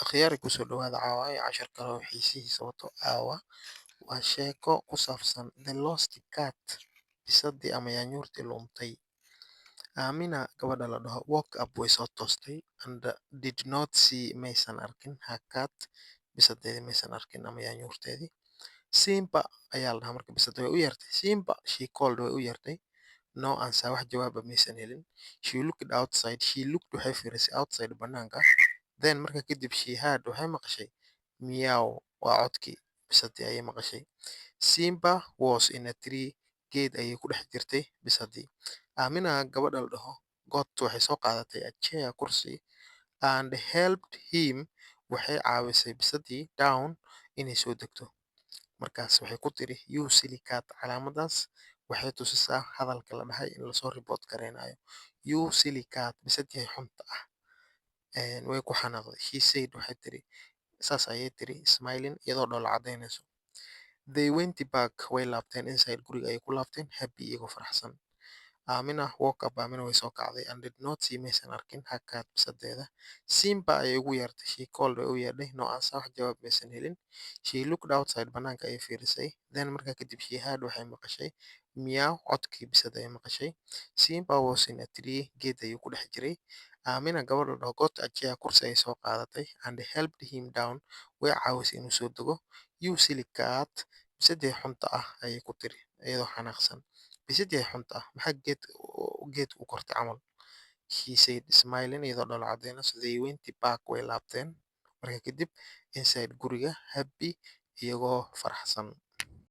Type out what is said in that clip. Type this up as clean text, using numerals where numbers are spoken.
Akhyaari ku soo dhawaada caawaya cashar kale oo xiisihiisa wato aawa waa sheeko ku saabsan The Lost Cat bisadii ama yaanyuurtii luntay. Aamina gabadha la dhaho woke up way soo toostay and did not see maysan arkin her cat bisadeedii maysan arkin ama yaanyuurteedii. Simba ayaa la dhahaa marka bisada way u yeertay. Simba she called way u yeertay. No answer wax jawaaba maysan helin. She looked outside. She looked waxay fiirisay outside banaanka. Then marka kadib she heard waxay maqashay meow waa codkii bisadii ayay maqashay. Simba was in a tree geed ayay ku dhex jirtay bisadii. Aamina gabadha la dhaho got waxay soo qaadatay a chair kursi and helped him waxay caawisay bisadii down inay soo degto. Markaas waxay ku tiri you silly cat calaamadaas waxay tusisaa hadalka la dhahay in lasoo report gareynayo. You silly cat bisadii xunta ah. Way ku xanaaqday. She said waxay tiri saas ayay tiri smiling iyadoo dhoola cadaynayso. They went back way laabteen inside guriga ayay ku laabteen happy iyagoo faraxsan. Aamina woke up Aamina way soo kacday and did not see maysan arkin her cat bisadeeda. Simba ayay ugu yeertay. She called way u yeedhay. No answer wax jawaab maysan helin. She looked outside banaanka ayay fiirisay. Then markaa kadib she heard waxay maqashay meow codkii bisada ayay maqashay. Simba was in a tree geed ayuu ku dhex jiray. Aamina gabadha la dhaho got a chair kursi ayay soo qaadatay and helped him down way caawisay inuu soo dego. You silly cat bisadii xunta ah ayay ku tiri iyadoo xanaaqsan. Bisadii xunta ah maxaa geed u kortay camal. She said smiling iyadoo dhoola cadaynayso. They went back way laabteen markaa kadib inside guriga happy iyagoo faraxsan.